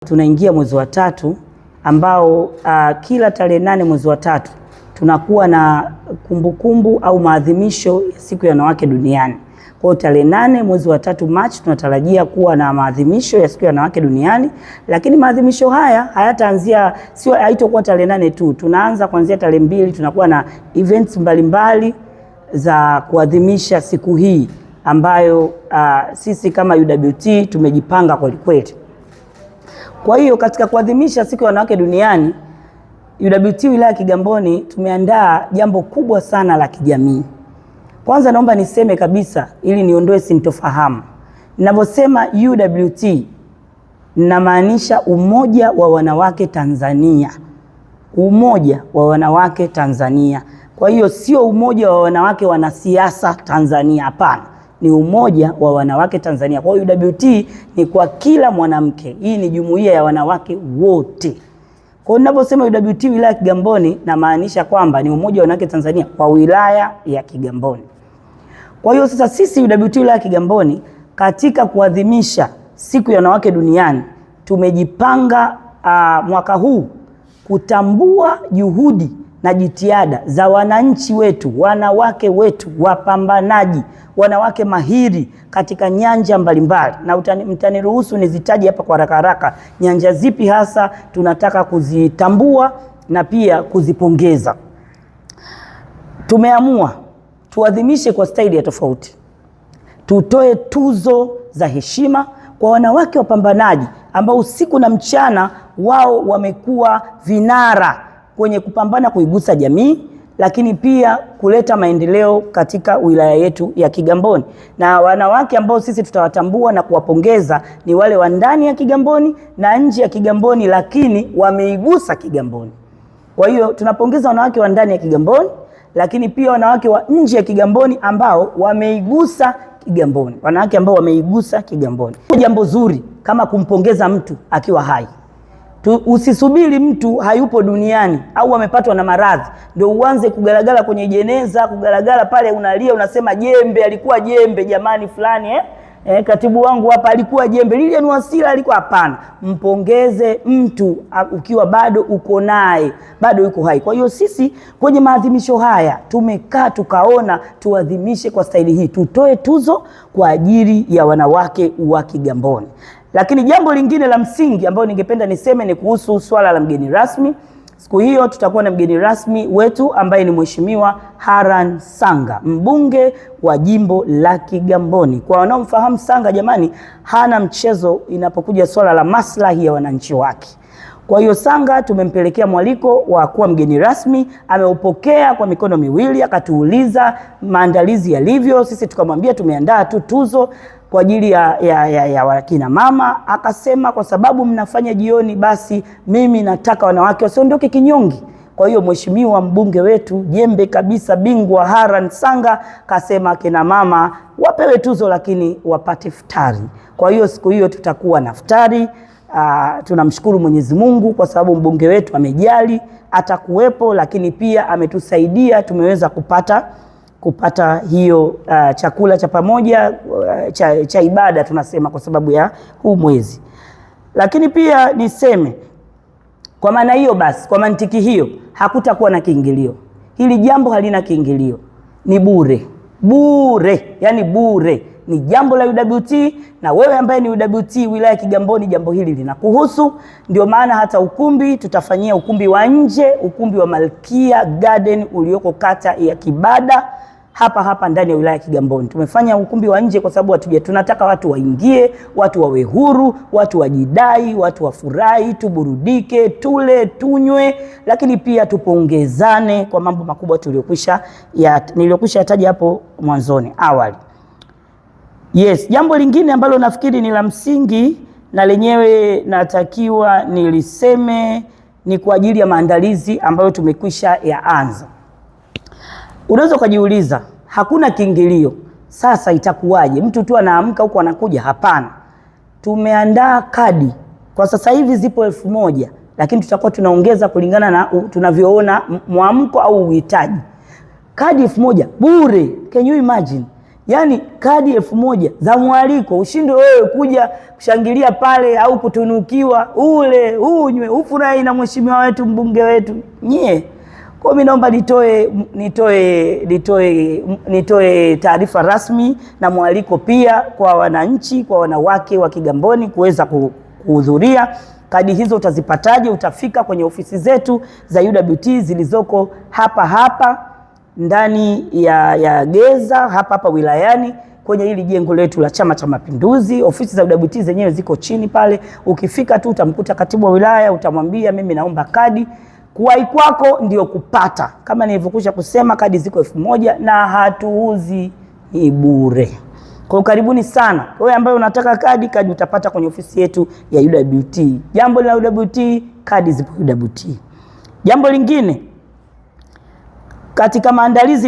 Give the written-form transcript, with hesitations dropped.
Tunaingia mwezi wa tatu ambao kila tarehe 8 mwezi wa tatu tunakuwa na kumbukumbu au maadhimisho ya siku ya wanawake duniani. Kwa tarehe 8 mwezi wa tatu Machi tunatarajia kuwa na maadhimisho ya siku ya wanawake duniani, lakini maadhimisho haya hayataanzia, haitakuwa tarehe 8 tu. Tunaanza kuanzia tarehe 2, tunakuwa na events mbalimbali za kuadhimisha siku hii ambayo sisi kama UWT tumejipanga kweli kweli. Kwa hiyo katika kuadhimisha siku ya wanawake duniani, UWT wilaya Kigamboni tumeandaa jambo kubwa sana la kijamii. Kwanza naomba niseme kabisa ili niondoe sintofahamu. Ninavyosema UWT ninamaanisha Umoja wa Wanawake Tanzania. Umoja wa Wanawake Tanzania. Kwa hiyo sio umoja wa wanawake wanasiasa Tanzania, hapana. Ni umoja wa wanawake Tanzania. Kwa hiyo UWT ni kwa kila mwanamke. Hii ni jumuiya ya wanawake wote. Kwa hiyo ninaposema UWT wilaya Kigamboni na maanisha kwamba ni umoja wa wanawake Tanzania kwa wilaya ya Kigamboni. Kwa hiyo sasa sisi UWT wilaya Kigamboni katika kuadhimisha siku ya wanawake duniani tumejipanga mwaka huu kutambua juhudi na jitihada za wananchi wetu, wanawake wetu, wapambanaji, wanawake mahiri katika nyanja mbalimbali. Na mtaniruhusu nizitaje hapa kwa haraka haraka nyanja zipi hasa tunataka kuzitambua na pia kuzipongeza. Tumeamua tuadhimishe kwa staili ya tofauti. Tutoe tuzo za heshima kwa wanawake wapambanaji ambao usiku na mchana wao wamekuwa vinara kwenye kupambana kuigusa jamii, lakini pia kuleta maendeleo katika wilaya yetu ya Kigamboni. Na wanawake ambao sisi tutawatambua na kuwapongeza ni wale wa ndani ya Kigamboni na nje ya Kigamboni, lakini wameigusa Kigamboni. Kwa hiyo tunapongeza wanawake wa ndani ya Kigamboni, lakini pia wanawake wa nje ya Kigamboni ambao wameigusa Kigamboni. Wanawake ambao wameigusa Kigamboni. Jambo zuri kama kumpongeza mtu akiwa hai. Usisubiri mtu hayupo duniani au amepatwa na maradhi ndio uanze kugalagala kwenye jeneza, kugalagala pale unalia unasema jembe, alikuwa jembe jamani fulani katibu wangu hapa alikuwa jembe, Lilian Wasira alikuwa. Hapana, mpongeze mtu ukiwa bado uko naye, bado yuko hai. Kwa hiyo sisi kwenye maadhimisho haya tumekaa tukaona tuadhimishe kwa staili hii, tutoe tuzo kwa ajili ya wanawake wa Kigamboni. Lakini jambo lingine la msingi ambalo ningependa niseme ni kuhusu swala la mgeni rasmi. Siku hiyo tutakuwa na mgeni rasmi wetu ambaye ni Mheshimiwa Haran Sanga, mbunge wa jimbo la Kigamboni. Kwa wanaomfahamu Sanga jamani, hana mchezo inapokuja swala la maslahi ya wananchi wake. Kwa hiyo Sanga tumempelekea mwaliko wa kuwa mgeni rasmi, ameupokea kwa mikono miwili, akatuuliza maandalizi yalivyo. Sisi tukamwambia tumeandaa tu tuzo kwa ajili ya wakina mama. Akasema kwa sababu mnafanya jioni, basi mimi nataka wanawake wasiondoke kinyongi. Kwa hiyo mheshimiwa mbunge wetu jembe kabisa, bingwa Haran Sanga kasema kina mama wapewe tuzo lakini wapate iftari. Kwa hiyo siku hiyo tutakuwa na iftari. Tunamshukuru Mwenyezi Mungu kwa sababu mbunge wetu amejali atakuwepo, lakini pia ametusaidia tumeweza kupata hiyo chakula cha pamoja cha ibada tunasema kwa sababu ya huu mwezi. Lakini pia niseme kwa maana hiyo basi, kwa mantiki hiyo hakutakuwa na kiingilio. Hili jambo halina kiingilio, ni bure. Bure, yani bure. Ni jambo la UWT na wewe ambaye ni UWT wilaya Kigamboni jambo hili linakuhusu. Ndio maana hata ukumbi tutafanyia ukumbi wa nje, ukumbi wa Malkia Garden ulioko kata ya Kibada hapa ndani ya wilaya Kigamboni. Tumefanya ukumbi wa nje kwa sababu tunataka watu waingie, watu wawe huru, watu wajidai, watu wafurahi, tuburudike, tule, tunywe, lakini pia tupongezane kwa mambo makubwa niliyokwisha yataja hapo mwanzoni awali. Yes, jambo lingine ambalo nafikiri ni la msingi na lenyewe natakiwa niliseme ni kwa ajili ya maandalizi ambayo tumekwisha yaanza. Unaweza kujiuliza, hakuna kiingilio. Sasa itakuwaje? Mtu tu anaamka huko anakuja? Hapana. Tumeandaa kadi. Kwa sasa hivi zipo 1000, lakini tutakuwa tunaongeza kulingana na tunavyoona mwamko au uhitaji. Kadi 1000 bure. Can you imagine? Yani kadi 1000 za mwaliko, ushinde wewe kuja kushangilia pale au kutunukiwa, ule unywe ufurahi na mheshimiwa wetu, mbunge wetu nyie. Kwa mimi naomba nitoe taarifa rasmi na mwaliko pia kwa wananchi, kwa wanawake wa Kigamboni kuweza kuhudhuria. Kadi hizo utazipataje? Utafika kwenye ofisi zetu za UWT zilizoko hapa ndani ya Geza hapa wilayani, kwenye hili jengo letu la Chama cha Mapinduzi. Ofisi za UWT zenyewe ziko chini pale. Ukifika tu utamkuta katibu wa wilaya, utamwambia mimi naomba kadi. Kuwahi kwako ndio kupata. Kama nilivyokusha kusema, kadi ziko 1000 na hatuuzi, ni bure. Kwa karibuni sana. Wewe ambaye unataka kadi utapata kwenye ofisi yetu ya UWT. Jambo la UWT, kadi zipo UWT. Jambo lingine, katika maandalizi